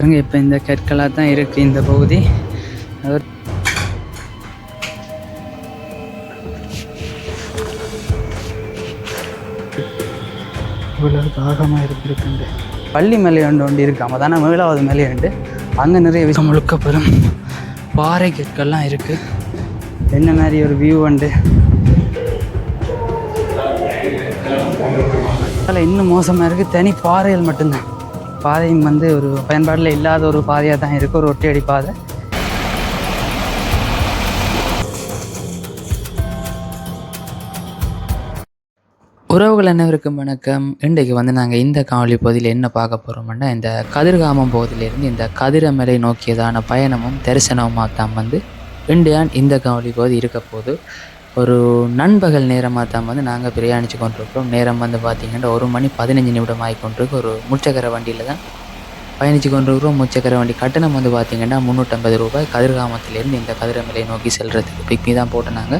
இப்போ இந்த கற்களாக தான் இருக்குது இந்த பகுதி. இவ்வளோ தாகமாக இருக்குண்டு. பள்ளி மலை ஒன்று இருக்காம தானே மேலாவது மலையாண்டு. அங்கே நிறைய விஷயம் முழுக்க பெறும் பாறை கற்கள்லாம் இருக்குது. என்ன மாதிரி ஒரு வியூ உண்டு. அதில் இன்னும் மோசமாக இருக்குது, தனி பாறைகள் மட்டும்தான். பாதையும் ஒரு பயன்பாட்டில் இல்லாத ஒரு பாதையாக தான் இருக்குது, ஒரு ஒற்றையடி பாதை. உறவுகள் அனைவருக்கும் வணக்கம். இன்றைக்கு நாங்கள் இந்த காணொலி பகுதியில் என்ன பார்க்க போகிறோம்னா, இந்த கதிர்காமம் பகுதியிலேருந்து இந்த கதிரமலை நோக்கியதான பயணமும் தரிசனமாக தான் இந்தியான் இந்த காணொலி பகுதி இருக்க போது. ஒரு நண்பகல் நேரமாக தான் நாங்கள் பிரயாணித்து கொண்டிருக்கிறோம். நேரம் பார்த்திங்கன்னா 1:15 ஆகிக்கொண்டிருக்கு. ஒரு முச்சக்கர வண்டியில் தான் பயணித்து கொண்டிருக்கிறோம். முச்சக்கர வண்டி கட்டணம் பார்த்திங்கன்னா 350 ரூபாய். கதிர்காமத்திலேருந்து இந்த கதிரமலை நோக்கி செல்கிறதுக்கு பிக்னி தான் போட்டுனாங்க.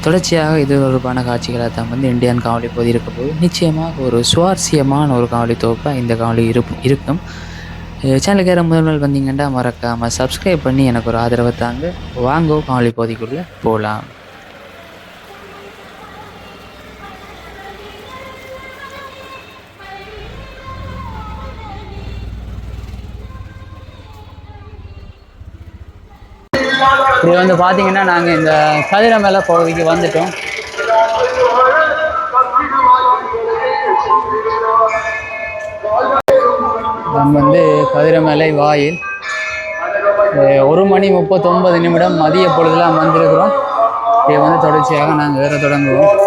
தொடர்ச்சியாக இது ஒரு காட்சிகளாக தான் இந்தியன் காணொலி பகுதி இருக்க போது. நிச்சயமாக ஒரு சுவாரஸ்யமான ஒரு காணொலி தொகுப்பாக இந்த காணொலி இருக்கும். சேனலுக்கு யாரும் முதல் வந்தீங்கன்னா மறக்காமல் சப்ஸ்கிரைப் பண்ணி எனக்கு ஒரு ஆதரவை தாங்க. வாங்கோ காணொலி பகுதிக்குள்ளே போகலாம். இப்படி பார்த்தீங்கன்னா நாங்கள் இந்த கதிரமலை பகுதிக்கு வந்துட்டோம். நம்ம கதிரமலை வாயில் 1:39 மதிய பொழுதுலாம் வந்திருக்கிறோம். இதை தொடர்ச்சியாக நாங்கள் ஏற தொடங்குவோம்.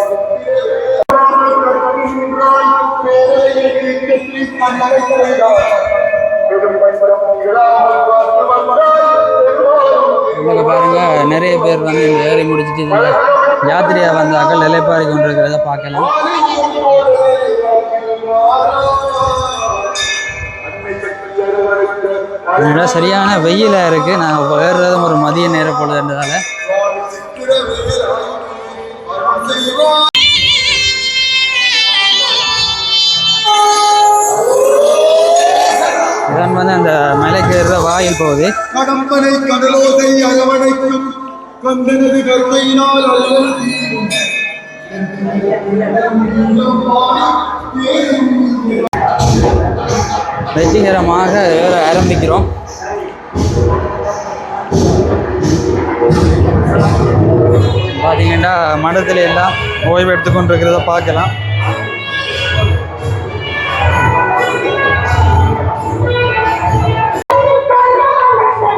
பாருங்க, நிறைய பேர் இந்த ஏறி முடிச்சுட்டு யாத்திரையா வந்தாக்கள் நிலைப்பாரி கொண்டிருக்கிறத பார்க்கலாம். சரியான வெயிலா இருக்கு. நாங்கள் ஏறுறதும் ஒரு மதிய நேர பொழுதுன்றதால இதான் அந்த மலைக்கு ஏறுற வாயில் போகுது. கடம்பனை கடலோதை அரவணைக்கும் கந்தனது கருணையினால் வெற்றிகரமாக ஏற ஆரம்பிக்கிறோம். பார்த்தீங்கன்னா மடத்துல எல்லாம் ஓய்வு எடுத்துக்கொண்டிருக்கிறத பார்க்கலாம்.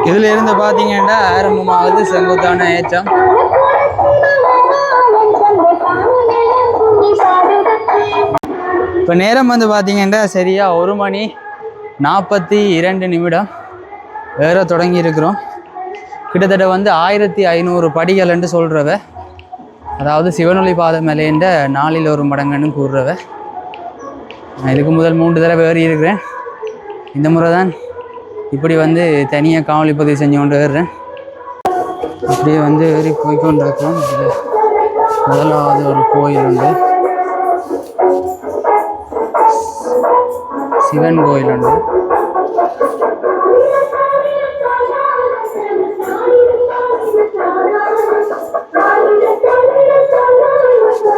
இதில் இருந்து பார்த்தீங்கன்னா ஆரம்பமாகுது செங்குத்தான ஏற்றம். இப்போ நேரம் பார்த்தீங்கன்னா சரியா 1:42 ஏற தொடங்கி இருக்கிறோம். கிட்டத்தட்ட 1500 படிகள் என்று சொல்கிறவ, அதாவது சிவனொளி பாதை மேலேண்ட 4 1 மடங்குன்னு கூறுறவ. நான் இதுக்கு முதல் 3 தடவை ஏறி இருக்கிறேன். இந்த முறை தான் இப்படி தனியாக காணொலி பதிவு செஞ்சு கொண்டு வர்றேன். இப்படியே ஏறி போய்கொண்டிருக்கோம். இதில் முதலாவது ஒரு கோயில் உண்டு, சிவன் கோயில் உண்டு.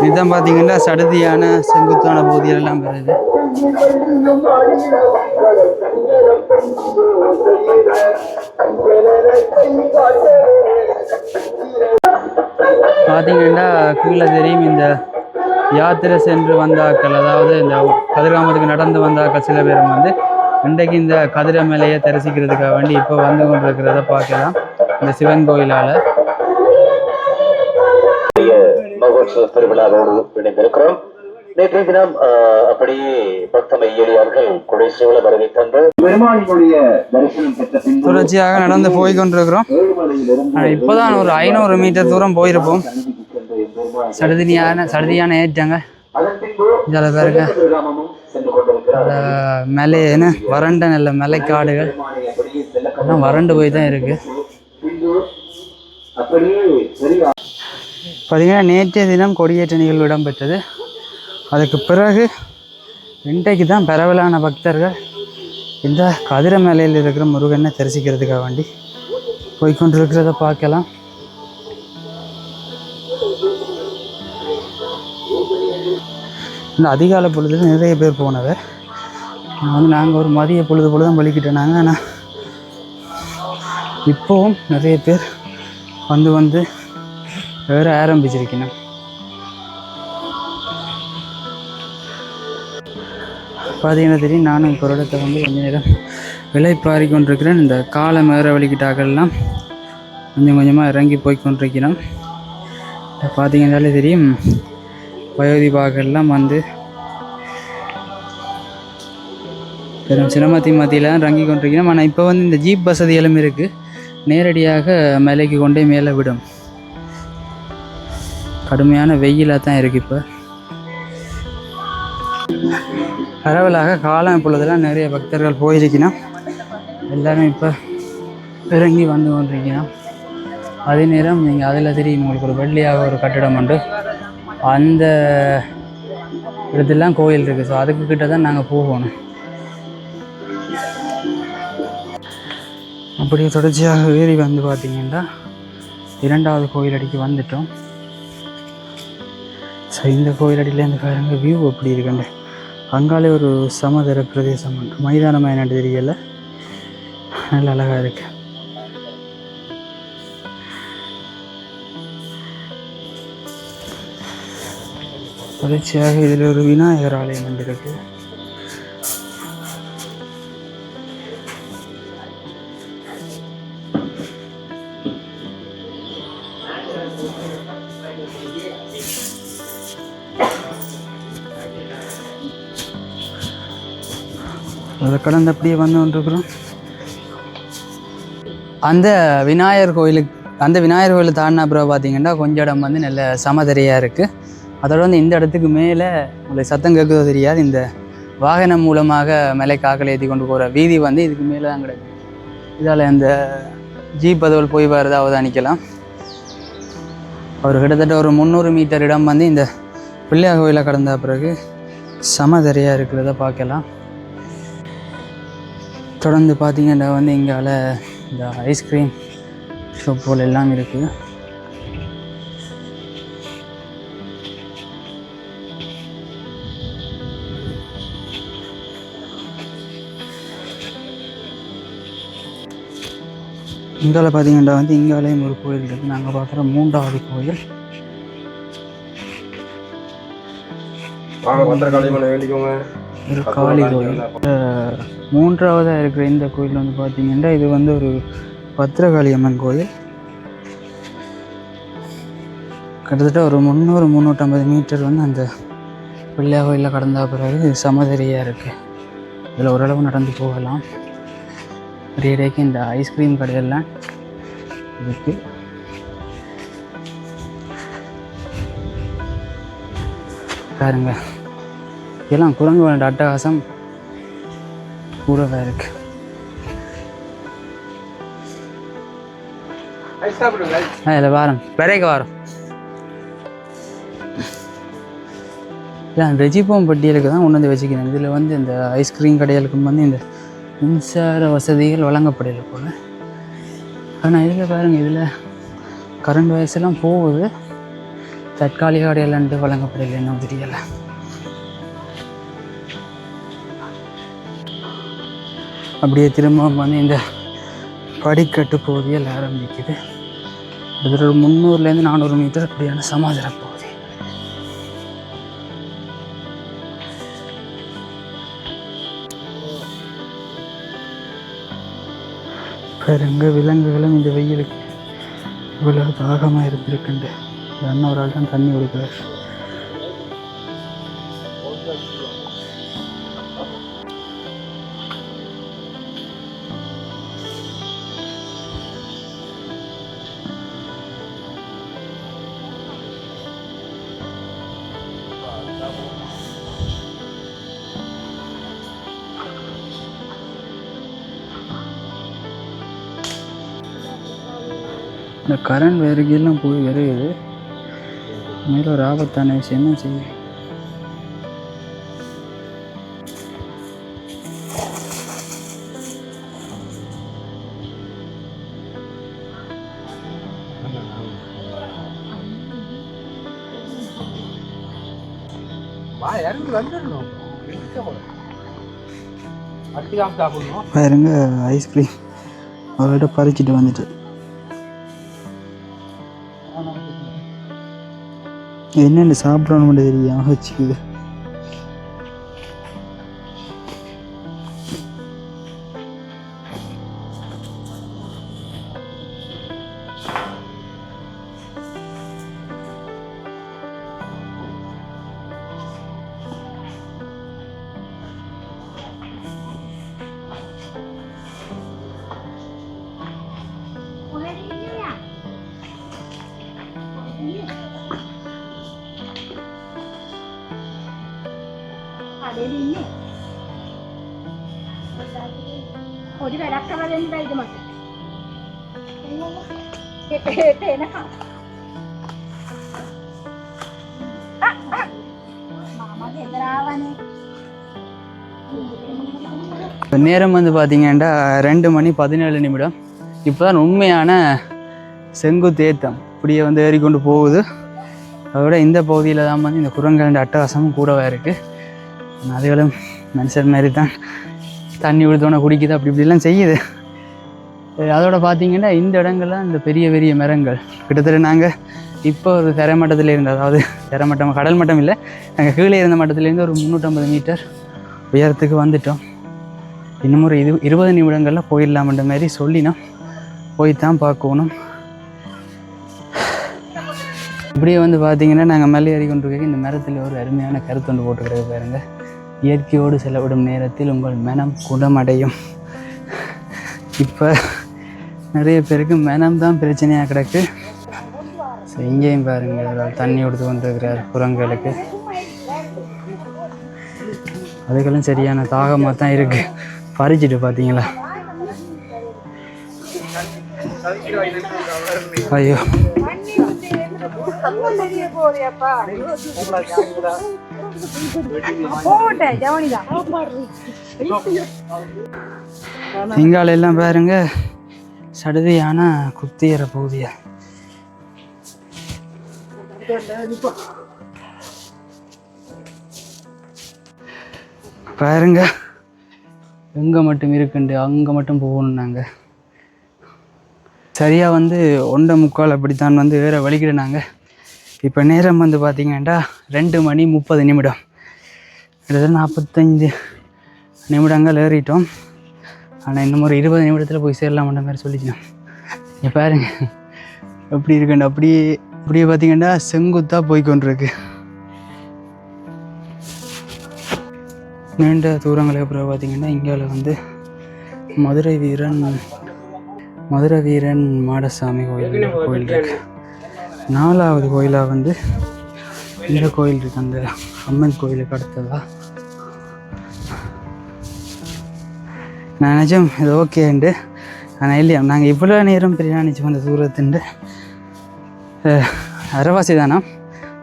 இதுதான் பார்த்தீங்கன்னா சடுதியான செங்குத்தான பகுதிகளெல்லாம் வருது. பார்த்தீங்கன்னா கீழே தெரியும் இந்த யாத்திரை சென்று வந்தாக்கள், அதாவது இந்த கதிர்காமத்துக்கு நடந்து வந்தாக்கள் சில பேரும் இன்றைக்கு இந்த கதிரமலையை தரிசிக்கிறதுக்காக வேண்டி இப்போ வந்து கொண்டிருக்கிறத பார்க்கலாம். இந்த சிவன் கோயிலால் திருவிழாவோடு இணைந்திருக்கிறோம். நேற்றைய தினம் அப்படியே பக்த மையடியார்கள் கொடைசூழ வருகை தந்து பெருமாளினுடைய தரிசனம் பெற்ற பின் தொடர்ச்சியாக நடந்து போய் கொண்டிருக்கிறோம். இப்போதான் ஒரு 500 மீட்டர் தூரம் போயிருப்போம். சடுதியான ஏற்றாங்க. இதில் பாருங்க மலை வறண்ட நல்ல மலைக்காடுகள் வறண்டு போய் தான் இருக்கு. பார்த்தீங்கன்னா நேற்றைய தினம் கொடியேற்ற நிகழ்வு இடம்பெற்றது. அதுக்கு பிறகு இன்றைக்கு தான் பரவலான பக்தர்கள் இந்த கதிரை மேலையில் இருக்கிற முருகனை தரிசிக்கிறதுக்காக வேண்டி போய்கொண்டிருக்கிறத பார்க்கலாம். இந்த அதிகாலை பொழுதுல நிறைய பேர் போனவை. நாங்கள் ஒரு மதிய பொழுது தான் வலிக்கிட்டோம். ஆனால் இப்போவும் நிறைய பேர் வந்து வேற ஆரம்பிச்சிருக்கணும். பார்த்தீங்கன்னா தெரியும், நானும் இப்போ ஒரு இடத்த கொஞ்ச நேரம் விலைப்பாரி கொண்டிருக்கிறேன். இந்த காலை மேற வலிக்கிட்டாக்கள்லாம் கொஞ்சமாக இறங்கி போய் கொண்டிருக்கிறோம். பார்த்தீங்கன்னாலே தெரியும், வயோதிபாக்கள்லாம் பெரும் சிரமத்தின் மத்தியில் இறங்கி கொண்டிருக்கிறோம். ஆனால் இப்போ இந்த ஜீப் வசதிகளும் இருக்குது, நேரடியாக மலைக்கு கொண்டே மேலே விடும். கடுமையான வெயிலாக தான் இருக்குது. இப்போ பரவலாக காலம் பொழுதெல்லாம் நிறைய பக்தர்கள் போயிருக்கணும். எல்லோரும் இப்போ இறங்கி வந்து கொண்டிருக்கணும். அதே நேரம் நீங்கள் அதில் தெரியும், உங்களுக்கு ஒரு வெள்ளியாக ஒரு கட்டிடம் உண்டு, அந்த இடத்துலாம் கோயில் இருக்குது. ஸோ அதுக்கு கிட்ட தான் நாங்கள் போகணும். அப்படியே தொடர்ச்சியாக ஏறி வந்து பார்த்திங்கன்னா 2வது கோயிலடிக்கு வந்துட்டோம். ஸோ இந்த கோயிலடியிலேருந்து பாருங்க வியூ எப்படி இருக்குண்டு. அங்காலே ஒரு சமதர பிரதேசம் உண்டு, மைதானமாக என்னென்னு தெரியலை, நல்ல அழகாக இருக்கு. தொடர்ச்சியாக இதில் ஒரு விநாயகர் ஆலயம் வந்து இருக்கு. அதை கடந்து அப்படியே வந்து கொண்டிருக்கிறோம். அந்த விநாயகர் கோயிலை தாண்டின அப்புறம் பார்த்தீங்கன்னா கொஞ்சம் இடம் நல்ல சமதரையாக இருக்குது. அதோட இந்த இடத்துக்கு மேலே உங்களுக்கு சத்தம் கேட்குதோ தெரியாது, இந்த வாகனம் மூலமாக மலை காக்கலை ஏற்றி கொண்டு போகிற வீதி இதுக்கு மேலே தான் கிடக்கு. இதால் அந்த ஜீப் அதுவல் போய் வரதை அவதானிக்கலாம். அவர் கிட்டத்தட்ட ஒரு 300 மீட்டர் இடம் இந்த பிள்ளையார் கோயிலை கடந்த பிறகு சமதரையாக இருக்கிறத பார்க்கலாம். தொடர்ந்து பார்த்தீங்கன்னா இங்கால இந்த ஐஸ்கிரீம் ஷாப் போல் எல்லாம் இருக்குது. இங்கால பார்த்தீங்கன்னா இங்காலையும் ஒரு கோயில் இருக்குது. நாங்கள் பார்க்குற 3வது கோயில். ஒரு காளி கோயில். 3வதாக இருக்கிற இந்த கோயில் பார்த்தீங்கன்னா இது ஒரு பத்திரகாளி அம்மன் கோயில். கிட்டத்தட்ட ஒரு 300-350 மீட்டர் அந்த பிள்ளையார் கோயிலில் கடந்த பிறகு சமதரியாக இருக்குது. இதில் ஓரளவு நடந்து போகலாம். இடைக்கு இந்த ஐஸ்கிரீம் கடையெல்லாம் இருக்குது. பாருங்க, இதெல்லாம் குரங்கு வேண்ட அட்டகாசம் கூடவே இருக்கு. இதில் வாரம் விரைக்க வாரம் ரெஜிப்போம் பட்டியலுக்கு தான் கொண்டு வச்சுக்கிறேன். இதில் இந்த ஐஸ்கிரீம் கடைகளுக்கு இந்த மின்சார வசதிகள் வழங்கப்படலை போல். ஆனால் இதில் பாருங்கள், இதில் கரண்ட் வயசெல்லாம் போகுது, தற்காலிக கடையிலான்ட்டு வழங்கப்படலை, என்ன தெரியலை. அப்படியே திரும்ப இந்த படிக்கட்டு பகுதியில் ஆரம்பிக்குது. இதில் ஒரு 300-400 மீட்டர் அப்படியான சமாதான பகுதி. பாருங்க, விலங்குகளும் இந்த வெயிலுக்கு இவ்வளவு தாகமாக இருந்திருக்குண்டு. அண்ணன் ஒரு ஆள் தான் தண்ணி கொடுக்குறார். இந்த கரண்ட் வேறுகெல்லாம் போய் வருகுது. மேலே ஒரு ஆபத்தான விஷயம் தான் செய்யும். பாருங்க ஐஸ்கிரீம் அவர்கிட்ட பறிச்சுட்டு வந்துட்டு என்னென்ன சாப்பிடணும் மட்டும் தெரியாம வச்சுக்குது. ഒരു വിലക്കവലെന്ന് ഇത് മതി நேரம் வந்து பார்த்தீங்கன்னா 2:17. இப்போ தான் உண்மையான செங்குத்து ஏத்தம் இப்படியே வந்து ஏறிக்கொண்டு போகுது. அதோட இந்த பகுதியில் தான் வந்து இந்த குரங்கண்ட அட்டகாசமும் கூடவே இருக்குது. அதுகளும் மனுஷன் மாதிரி தான் தண்ணி விழுத்தோன்னே குடிக்குது, அப்படி இப்படிலாம் செய்யுது. அதோட பார்த்தீங்கன்னா இந்த இடங்கள்லாம் இந்த பெரிய பெரிய மரங்கள் கிட்டத்தட்ட நாங்கள் இப்போ ஒரு தரைமட்டத்தில் இருந்து, அதாவது தரைமட்டம் கடல் மட்டம் இல்லை, நாங்கள் கீழே இருந்த மட்டத்துலேருந்து ஒரு 350 மீட்டர் உயரத்துக்கு வந்துட்டோம். இன்னும் ஒரு 20 நிமிடங்களில் போயிடலாம்ன்ற மாதிரி சொல்லினோம். போய் தான் பார்க்கணும். இப்படியே வந்து பார்த்தீங்கன்னா நாங்கள் மேலே ஏறி கொண்டிருக்க இந்த மரத்தில் ஒரு அருமையான கருத்து ஒன்று போட்டுக்கிறது பாருங்க. இயற்கையோடு செலவிடும் நேரத்தில் உங்கள் மனம் குணமடையும். இப்போ நிறைய பேருக்கு மனம் தான் பிரச்சனையாக கிடக்கு. ஸோ இங்கேயும் பாருங்க தண்ணி கொடுத்து கொண்டிருக்கிறார் குரங்களுக்கு. அதுக்கெல்லாம் சரியான தாகமாக தான் இருக்குது. பறிச்சுட்டு பார்த்தீங்களா? ஐயோ இங்கால எல்லாம் பாருங்க சடுதியான குத்தியற பகுதியா. பாருங்க எங்கே மட்டும் இருக்குண்டு அங்கே மட்டும் போகணும். நாங்கள் சரியாக வந்து 1:45 அப்படித்தான் வந்து வேற வலிக்கிடுனாங்க. இப்போ நேரம் வந்து பார்த்தீங்கன்னா 2:30. கிட்டத்தட்ட 45 நிமிடங்கள் ஏறிட்டோம். ஆனால் இன்னும் ஒரு 20 நிமிடத்தில் போய் சேரலாம்ன்ற மாதிரி சொல்லிச்சோம். இங்கே பாருங்க எப்படி இருக்குண்டு அப்படியே பார்த்தீங்கன்னா செங்குத்தாக போய்கொண்டிருக்கு. நீண்ட தூரங்களுக்கு அப்புறம் பார்த்தீங்கன்னா இங்கால வந்து மதுரை வீரன் மாடசாமி கோயில் இருக்கு. 4வது கோயிலாக வந்து இந்த கோயில் இருக்கு. அந்த அம்மன் கோயிலுக்கு அடுத்ததா நான் நினச்சேன் இது ஓகேண்டு. ஆனால் இல்லையா, நாங்கள் இவ்வளோ நேரம் பிரயாணிச்சு வந்த தூரத்துண்டு அரைவாசி தானா,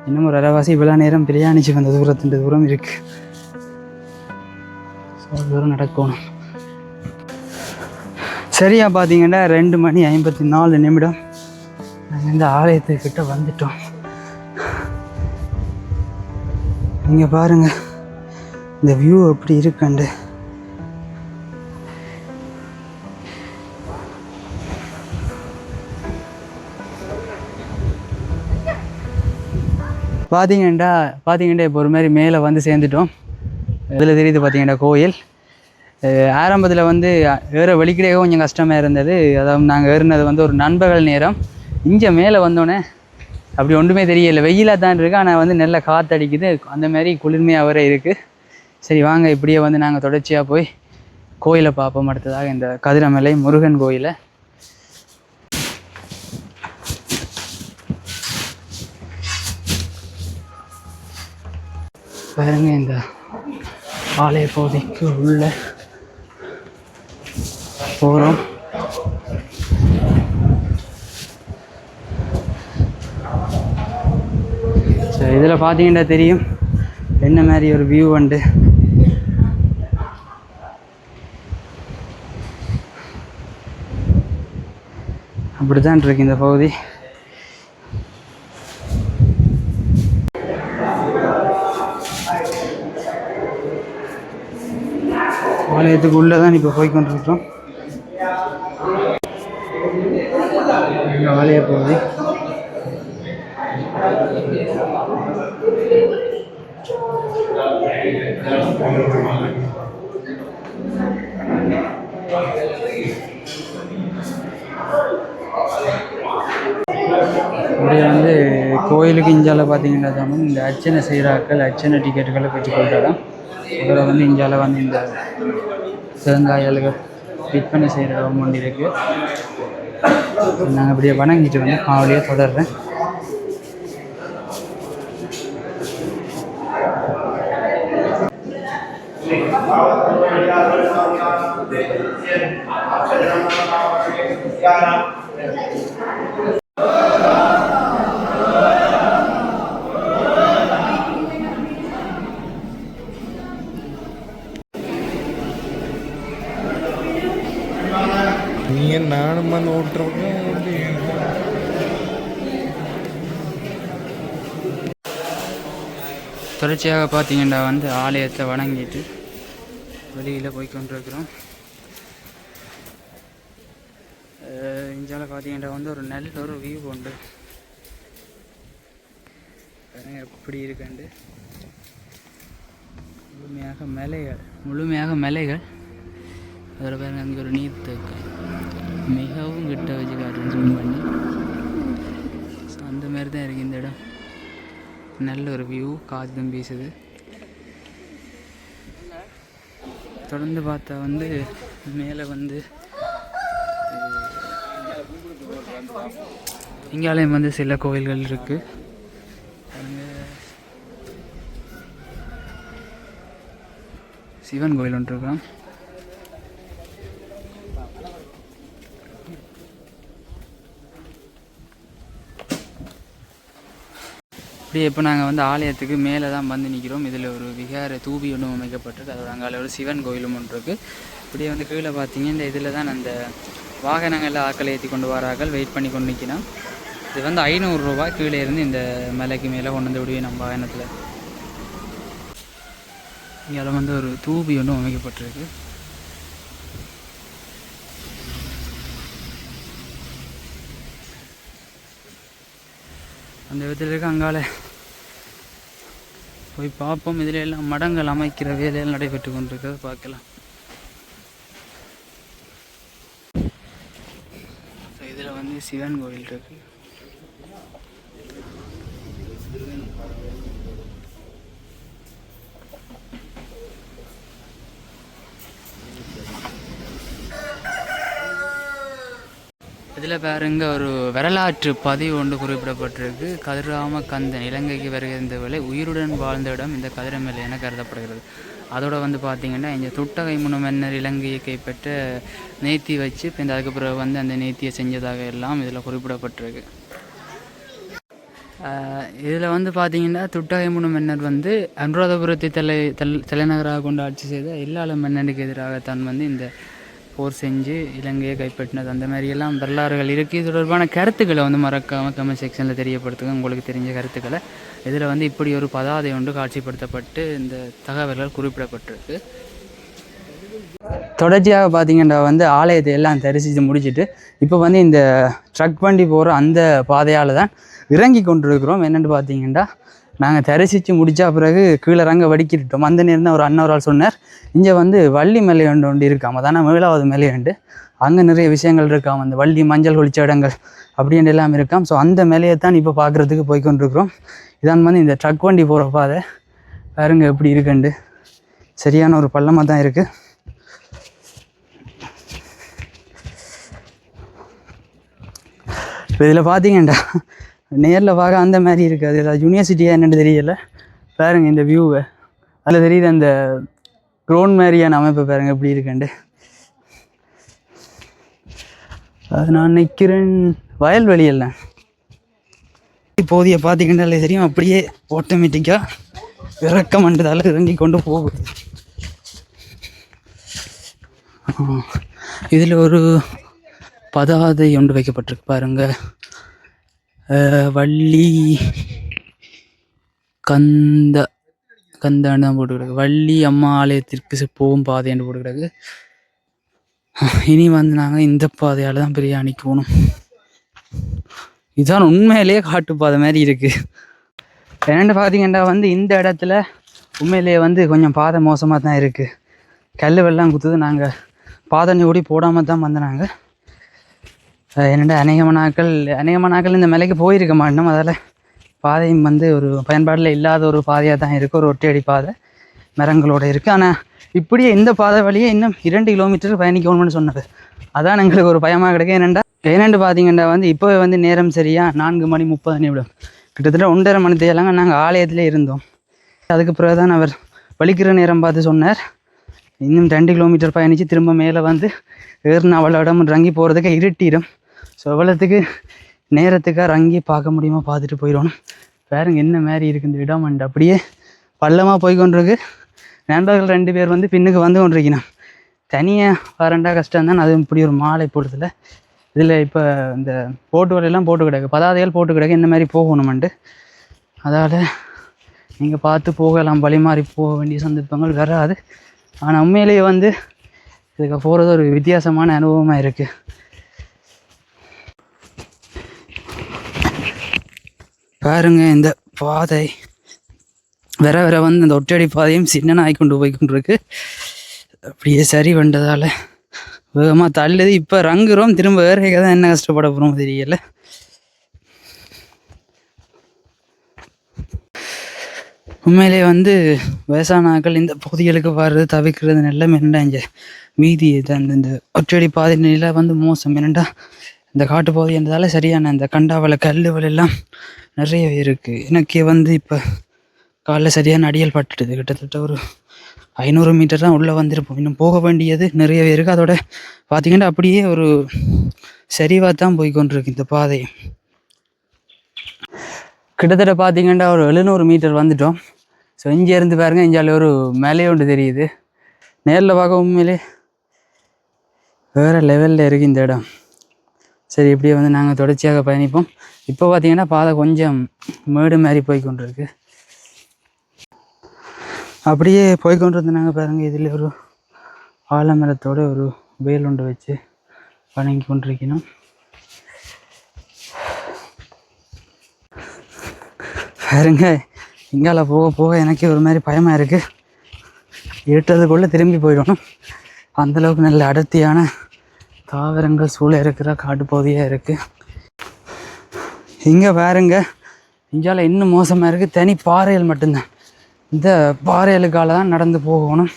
இன்னும் ஒரு அரைவாசி இவ்வளோ நேரம் பிரயாணிச்சு வந்த தூரத்துண்டு தூரம் இருக்குது. தூரம் நடக்கணும். சரியா பார்த்தீங்கன்னா 2:54 நாங்கள் இந்த ஆலயத்துக்கிட்ட வந்துட்டோம். இங்கே பாருங்க இந்த வியூ எப்படி இருக்குண்டு. பார்த்தீங்கன்னா இப்போ ஒரு மாதிரி மேலே வந்து சேர்ந்துட்டோம். இதில் தெரியுது பார்த்தீங்கன்னா கோயில். ஆரம்பத்தில் வந்து ஏற வலிக்கிடே கொஞ்சம் கஷ்டமாக இருந்தது. அதாவது நாங்கள் ஏறினது வந்து ஒரு நண்பகல் நேரம். இங்கே மேலே வந்தோடனே அப்படி ஒன்றுமே தெரியலை, வெயிலாக தான் இருக்குது. ஆனால் வந்து நல்ல காற்றடிக்குது, அந்த மாதிரி குளிர்மையாக வர இருக்குது. சரி வாங்க இப்படியே வந்து நாங்கள் தொடர்ச்சியாக போய் கோயிலை பார்ப்போம். அடுத்ததாக இந்த கதிரமலை முருகன் கோயிலை. பாருங்க இந்த ஆலய பகுதிக்கு உள்ள போகிறோம். சரி இதில் பார்த்தீங்கன்னா தெரியும் என்ன மாதிரி ஒரு வியூ உண்டு. அப்படி தான் இருக்கு இந்த பகுதி. ஆலயத்துக்கு உள்ளே தான் இப்போ போய் கொண்டிருக்கிறோம். ஆலய பகுதி இப்படியே வந்து கோயிலுக்கு இஞ்சால பார்த்தீங்கன்னா தான் இந்த அர்ச்சனை செய்கிறாக்கள் அர்ச்சனை டிக்கெட்டுகளை பெற்றுக்கொள்ளலாம். அதில் வந்து இந்தியாவில் வந்து இந்த தேங்காய்கள் விற்பனை செய்கிற இடம் ஒன்று இருக்குது. நாங்கள் அப்படியே வணங்கிட்டு வந்து காவலியாக தொடர்றேன். நானும் வந்து ஓட்டுறவங்க தொடர்ச்சியாக பார்த்தீங்கன்னா வந்து ஆலயத்தை வணங்கிட்டு வெளியில் போய் கொண்டிருக்கிறோம். இந்தியாவில் பார்த்தீங்கன்னா வந்து ஒரு நல்ல ஒரு வியூ உண்டு. எப்படி இருக்குண்டு முழுமையாக மலைகள் அதில் பாருங்க அங்கே ஒரு நீர்த்தேக்கு மிகவும் கிட்ட வச்சு காட்டுன்னு ஜூம் பண்ணி அந்த மாதிரி தான் இருக்குது இந்த இடம். நல்ல ஒரு வியூ, காற்றும் வீசுது. தொடர்ந்து பார்த்தா வந்து மேலே வந்து இங்காலயம் வந்து சில கோயில்கள் இருக்குது. சிவன் கோயில் ஒன்று இருக்கான். இப்படி இப்போ நாங்கள் வந்து ஆலயத்துக்கு மேலே தான் வந்து நிற்கிறோம். இதில் ஒரு விகார தூபி ஒன்றும் அமைக்கப்பட்டிருக்கு. அதோட அங்கால ஒரு சிவன் கோயிலும் ஒன்று இருக்குது. இப்படியே வந்து கீழே பார்த்தீங்க இந்த இதில் தான் அந்த வாகனங்களில் ஆக்களை ஏற்றி கொண்டு வரார்கள். வெயிட் பண்ணி கொண்டு நிற்கணும். இது வந்து 500 ரூபாய் கீழே இருந்து இந்த மலைக்கு மேலே கொண்டு வந்து விடுவேன் நம்ம வாகனத்தில். இங்கே வந்து ஒரு தூபி ஒன்றும் அமைக்கப்பட்டிருக்கு. அந்த விதத்தில் இருக்க அங்கால போய் பார்ப்போம். இதில் எல்லாம் மடங்கள் அமைக்கிற வேலையில் நடைபெற்று கொண்டிருக்கிறத பார்க்கலாம். இதில் வந்து சிவன் கோயில் இருக்கு. இதில் பாருங்க ஒரு வரலாற்று பதிவு ஒன்று குறிப்பிடப்பட்டிருக்கு. கதிராம கந்தன் இலங்கைக்கு வருகின்ற வேளை உயிருடன் வாழ்ந்த இடம் இந்த கதிரமலை என கருதப்படுகிறது. அதோட வந்து பார்த்திங்கன்னா இங்கே துட்டகை முனு மன்னர் இலங்கையை கைப்பற்ற நேர்த்தி வச்சு இப்போ இந்த அதுக்கு பிறகு வந்து அந்த நேர்த்தியை செஞ்சதாக எல்லாம் இதில் குறிப்பிடப்பட்டிருக்கு. இதில் வந்து பார்த்திங்கன்னா துட்டகை முனு மன்னர் வந்து அனுராதபுரத்தை தலைநகராக கொண்டு ஆட்சி செய்த எல்லாள மன்னனுக்கு எதிராக தான் வந்து இந்த போர் செஞ்சு இலங்கையை கைப்பற்றினது. அந்த மாதிரியெல்லாம் வரலாறுகள் இருக்குது. இது தொடர்பான கருத்துக்களை வந்து மறக்காமல் கமெண்ட் செக்ஷனில் தெரியப்படுத்துங்க, உங்களுக்கு தெரிஞ்ச கருத்துக்களை. இதில் வந்து இப்படி ஒரு பதாதை ஒன்று காட்சிப்படுத்தப்பட்டு இந்த தகவல்கள் குறிப்பிடப்பட்டிருக்கு. தொடர்ச்சியாக பார்த்திங்கன்னா வந்து ஆலயத்தை எல்லாம் தரிசித்து முடிச்சுட்டு இப்போ வந்து இந்த ட்ரக் வண்டி போகிற அந்த பாதையால் தான் இறங்கி கொண்டிருக்கிறோம். என்னென்னு பார்த்தீங்கன்னா நாங்கள் தரிசித்து முடித்த பிறகு கீழே ரங்க வடிக்கிட்டோம். அந்த நேரம் தான் ஒரு அன்னவரால் சொன்னார், இங்கே வந்து வள்ளி மேலே ஒன்று இருக்காம தானே 7வது மேலே உண்டு, அங்கே நிறைய விஷயங்கள் இருக்காம அந்த வள்ளி மஞ்சள் ஒளிச்ச இடங்கள் அப்படின்னு எல்லாம் இருக்காம். ஸோ அந்த மேலேயே தான் இப்போ பார்க்குறதுக்கு போய்கொண்டிருக்கிறோம். இதான் வந்து இந்த ட்ரக் வண்டி போகிற பாதை பாருங்க எப்படி இருக்குண்டு. சரியான ஒரு பள்ளமாக தான் இருக்குது. இப்போ இதில் பார்த்தீங்கண்டா நேரில் பார்க்க அந்த மாதிரி இருக்காது. ஏதாவது யூனிவர்சிட்டியாக என்னென்னு தெரியலை. பாருங்கள் இந்த வியூவை, அதில் தெரியுது அந்த க்ரோன் மாதிரியான அமைப்பை பாருங்கள் எப்படி இருக்குண்டு. அது நான் நிற்கிறேன் வயல்வெளியில். இப்போதைய பார்த்தீங்கன்னா தெரியும் அப்படியே ஆட்டோமேட்டிக்காக இறக்கமன்றதால் இறங்கி கொண்டு போகுது. இதில் ஒரு பதாதை ஒன்று வைக்கப்பட்டிருக்கு பாருங்க, வள்ளி கந்தாண்டு தான் போட்டு கிடக்கு. வள்ளி அம்மா ஆலயத்திற்கு போகும் பாதைன்னு போட்டு கிடக்கு. இனி வந்து நாங்கள் இந்த பாதையால் தான் பிரியாணிக்கு போகணும். இதுதான் உண்மையிலேயே காட்டுப்பாதை மாதிரி இருக்குது. என்னென்னு பார்த்தீங்கன்னா வந்து இந்த இடத்துல உண்மையிலேயே வந்து கொஞ்சம் பாதை மோசமாக தான் இருக்குது. கல் வெள்ளம் குத்துது. நாங்கள் பாதண்ணி ஓடி போடாமல் தான் வந்து நாங்கள் என்னென்ன அநேகமான நாட்கள் இந்த மலைக்கு போயிருக்க மாட்டோம். அதில் பாதையும் வந்து ஒரு பயன்பாடில் இல்லாத ஒரு பாதையாக தான் இருக்குது. ஒரு ஒற்றையடி பாதை மரங்களோடு இருக்குது. ஆனால் இப்படியே இந்த பாதை வழியே இன்னும் 2 கிலோமீட்டர் பயணிக்கணும்னு சொன்னது. அதான் எங்களுக்கு ஒரு பயமாக கிடைக்கும். ஏனென்று பார்த்தீங்கன்னா வந்து இப்போவே வந்து நேரம் சரியாக 4:30 கிட்டத்தட்ட 1.5 மணி தேலாங்க நாங்கள் ஆலயத்திலே இருந்தோம். அதுக்கு பிறகு தான் அவர் வலிக்கிற நேரம் பார்த்து சொன்னார், இன்னும் 2 கிலோமீட்டர் பயணித்து திரும்ப மேலே வந்து ஏறின அவளிடம் இறங்கி போகிறதுக்கு இருட்டிடும். ஸோ அவ்வளோத்துக்கு நேரத்துக்காக இறங்கி பார்க்க முடியுமா பார்த்துட்டு போயிடணும். வேறுங்க என்ன மாதிரி இருக்குது இந்த இடம். அண்ட் அப்படியே பள்ளமாக போய் கொண்டிருக்கு. நண்பர்கள் 2 பேர் வந்து பின்னுக்கு வந்து கொண்டிருக்கணும். தனியாக வரண்டா கஷ்டம் தான். அது இப்படி ஒரு மாலை பொழுதுல இதில் இப்போ இந்த போட்டுகளெல்லாம் போட்டு கிடக்கு, பதாதைகள் போட்டு கிடக்கு. இந்த மாதிரி போகணுமெண்டு அதால் நீங்கள் பார்த்து போகலாம். வழி மாறி போக வேண்டிய சந்தர்ப்பங்கள் வராது. ஆனால் உண்மையிலேயே வந்து இதுக்கு போகிறது ஒரு வித்தியாசமான அனுபவமாக இருக்குது. பாருங்க இந்த பாதை வர வந்து இந்த ஒற்றடி பாதையும் சின்ன ஆகி கொண்டு போய் கொண்டிருக்கு. அப்படியே சரி வந்ததால் வேகமாக தள்ளுது. இப்போ ரங்குறோம், திரும்ப வேற தான் என்ன கஷ்டப்பட போகிறோம் தெரியல. உண்மையிலே வந்து வயசானாக்கள் இந்த பகுதிகளுக்கு வர்றது தவிர்க்கிறது நல்ல. என்னண்டா இங்கே வீதி இந்த ஒற்றடி பாதை நிலை வந்து மோசம். என்னண்டா இந்த காட்டு பகுதி என்றதால சரியான இந்த கண்டாவளை கல்லுவல் எல்லாம் நிறையவே இருக்குது. எனக்கே வந்து இப்போ காலைல சரியான அடியல் பட்டுடுது. கிட்டத்தட்ட ஒரு 500 மீட்டர் தான் உள்ளே வந்திருப்போம். இன்னும் போக வேண்டியது நிறையவே இருக்குது. அதோட பார்த்திங்கன்னா அப்படியே ஒரு சரிவாக தான் போய் கொண்டிருக்கு இந்த பாதை. கிட்டத்தட்ட பார்த்திங்கன்னா ஒரு 700 மீட்டர் வந்துட்டோம். ஸோ இங்கே இருந்து பாருங்கள், இஞ்சால ஒரு மேலே ஒன்று தெரியுது. நேரில் பார்க்க உண்மையிலே வேறு லெவலில் இருக்குது இந்த இடம். சரி, இப்படியே வந்து நாங்கள் தொடர்ச்சியாக பயணிப்போம். இப்போ பார்த்திங்கன்னா பாதை கொஞ்சம் மேடு மாதிரி போய் கொண்டிருக்கு. அப்படியே போய்கொண்டிருந்து நாங்கள் பாருங்கள், இதில் ஒரு ஆலமரத்தோடு ஒரு வேல் ஒன்று வச்சு வணங்கி கொண்டிருக்கணும். பாருங்க, இங்கால போக போக எனக்கே ஒரு மாதிரி பயமாக இருக்குது. இருட்டதுக்குள்ளே திரும்பி போயிடணும். அந்தளவுக்கு நல்ல அடர்த்தியான தாவரங்கள் சூழ இருக்கிற காட்டுப்பகுதியாக இருக்குது. இங்கே பாருங்க, இங்கால இன்னும் மோசமாக இருக்குது. தனி பாறைகள் மட்டும்தான். இந்த பாறைகளுக்கால தான் நடந்து போகணும்.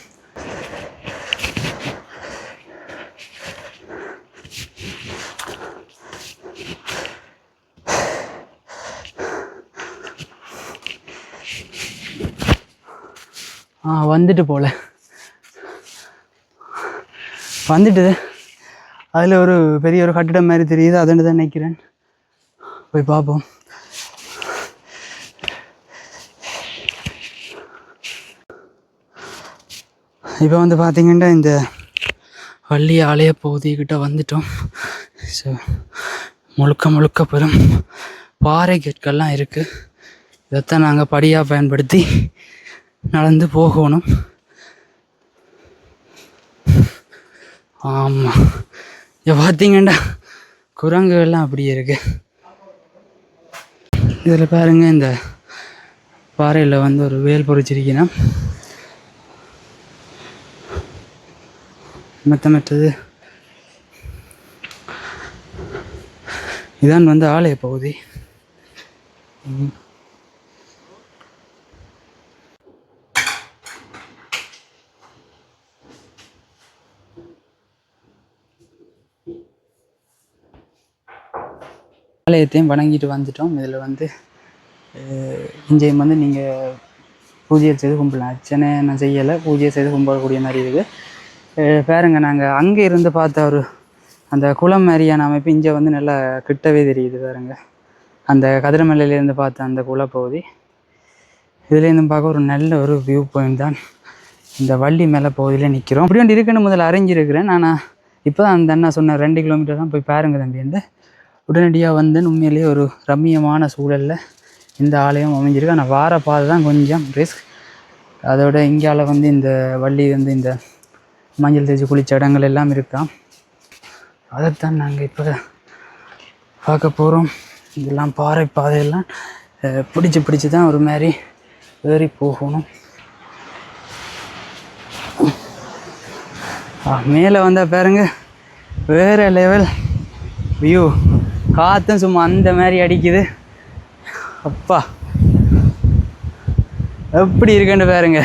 வந்துட்டு போல வந்துட்டுது. அதில் ஒரு பெரிய ஒரு கட்டிடம் மாதிரி தெரியுது. அதுன்னு தான் நினைக்கிறேன். போய் பார்ப்போம். இப்போ வந்து பார்த்திங்கன்னா இந்த வள்ளி ஆலய பகுதிக்கிட்ட வந்துட்டோம். ஸோ முழுக்க பெரும் பாறை கற்கள்லாம் இருக்குது. இதைத்தான் நாங்கள் படியாக பயன்படுத்தி நடந்து போகணும். ஆமாம், இதை பார்த்திங்கன்னா குரங்குகள்லாம் அப்படியே இருக்குது. இதில் பாருங்கள், இந்த பாறையில் வந்து ஒரு வேல் பொறிச்சிருக்கணும். மற்றது இதான் வந்து ஆலய பகுதி. ஆலயத்தையும் வணங்கிட்டு வந்துட்டோம். இதில் வந்து இங்கேயும் வந்து நீங்கள் பூஜையை செய்து கும்பிடலாம். அர்ச்சனை நான் செய்யலை, பூஜையை செய்து கும்பிடக்கூடிய மாதிரி இருக்குது. பாருங்க, நாங்கள் அங்கே இருந்து பார்த்த ஒரு அந்த குளம் மாதிரியான அமைப்பு இங்கே வந்து நல்லா கிட்டவே தெரியுது. பாருங்க, அந்த கதிரமலையிலேருந்து பார்த்த அந்த குளப்பகுதி. இதுலேருந்து பார்க்க ஒரு நல்ல ஒரு வியூ பாயிண்ட் தான். இந்த வள்ளி மேலே பகுதியில் நிற்கிறோம். அப்படி ஒன்று இருக்குன்னு முதல்ல அறிஞ்சிருக்கிறேன். ஆனால் இப்போ தான் அந்த அண்ணா சொன்ன 2 கிலோமீட்டர் தான் போய் பாருங்க தம்பி. இந்த உடனடியாக வந்து உண்மையிலேயே ஒரு ரம்மியமான சூழலில் இந்த ஆலயம் அமைஞ்சிருக்கு. ஆனால் வார பாதை தான் கொஞ்சம் ரிஸ்க். அதோட இங்கால வந்து இந்த வள்ளி வந்து இந்த மஞ்சள் தேய்ச்சி குளிச்ச இடங்கள் எல்லாம் இருக்காம். அதைத்தான் நாங்கள் இப்போ பார்க்க போகிறோம். இதெல்லாம் பாறை பாதையெல்லாம் பிடிச்சி தான் ஒரு மாதிரி ஏறி போகணும். மேலே வந்தால் பாருங்க வேறு லெவல் வியூ. காற்றும் சும்மா அந்த மாதிரி அடிக்குது. அப்பா எப்படி இருக்குன்னு பாருங்க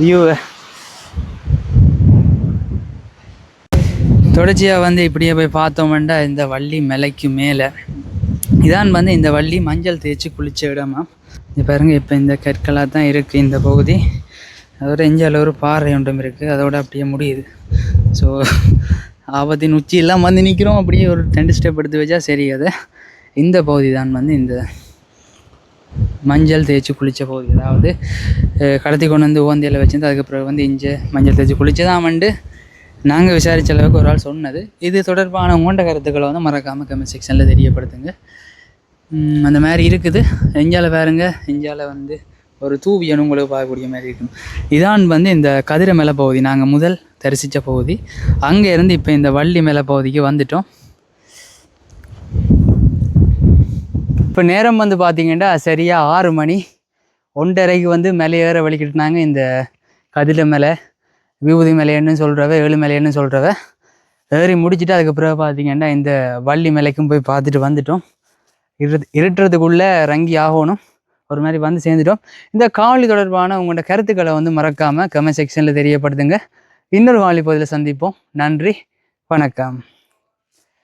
வியூவை. தொடர்ச்சியாக வந்து இப்படியே போய் பார்த்தோம்னா இந்த வள்ளி மலைக்கு மேலே இதான் வந்து இந்த வள்ளி மஞ்சள் தேய்ச்சி குளிச்ச இடமா. இது பாருங்க இப்போ இந்த கற்களாக தான் இருக்குது இந்த பகுதி. அதோட இஞ்சால ஒரு பாறை ஒன்றும் இருக்குது. அதோட அப்படியே முடியுது. ஸோ ஆபத்தின் உச்சியெல்லாம் வந்து நிற்கிறோம். அப்படியே ஒரு 2 ஸ்டெப் எடுத்து வச்சா சரி. அதை இந்த பகுதி தான் வந்து இந்த மஞ்சள் தேய்ச்சி குளித்த பகுதி. அதாவது கடத்தி கொண்டு வந்து ஓந்தியில் வச்சிருந்து அதுக்கப்புறம் வந்து இங்கே மஞ்சள் தேய்ச்சி குளிச்சதான் வந்து நாங்கள் விசாரித்த அளவுக்கு ஒரு ஆள் சொன்னது. இது தொடர்பான உங்கள்கிட்ட கருத்துக்களை வந்து மறக்காமல் கமெண்ட் செக்ஷனில் தெரியப்படுத்துங்க. அந்த மாதிரி இருக்குது. இஞ்சால பாருங்க, இஞ்சால வந்து ஒரு தூவியனும் உங்களுக்கு பார்க்கக்கூடிய மாதிரி இருக்கும். இதான் வந்து இந்த கதிரை மேலே பகுதி நாங்கள் முதல் தரிசித்த பகுதி. அங்கே இருந்து இப்போ இந்த வள்ளி மேலே பகுதிக்கு வந்துட்டோம். இப்போ நேரம் வந்து பார்த்திங்கன்னா சரியாக 6 மணி 1:30க்கு வந்து மேலே ஏற வலிக்கிட்டுனாங்க. இந்த கதிரை மேலே விபூதி மலைன்னு சொல்கிறவ 7 மலைன்னு சொல்கிறவ ஏறி முடிச்சுட்டு அதுக்கப்புறம் பார்த்திங்கன்னா இந்த வள்ளி மலைக்கும் போய் பார்த்துட்டு வந்துட்டோம். இருட்டுறதுக்குள்ளே ரங்கி ஆகணும். ஒரு மாதிரி வந்து சேர்ந்துட்டோம். இந்த காணொளி தொடர்பான உங்களோட கருத்துக்களை வந்து மறக்காமல் கமெண்ட் செக்ஷனில் தெரியப்படுத்துங்க. இன்னொரு காணொளி பகுதியில் சந்திப்போம். நன்றி, வணக்கம்.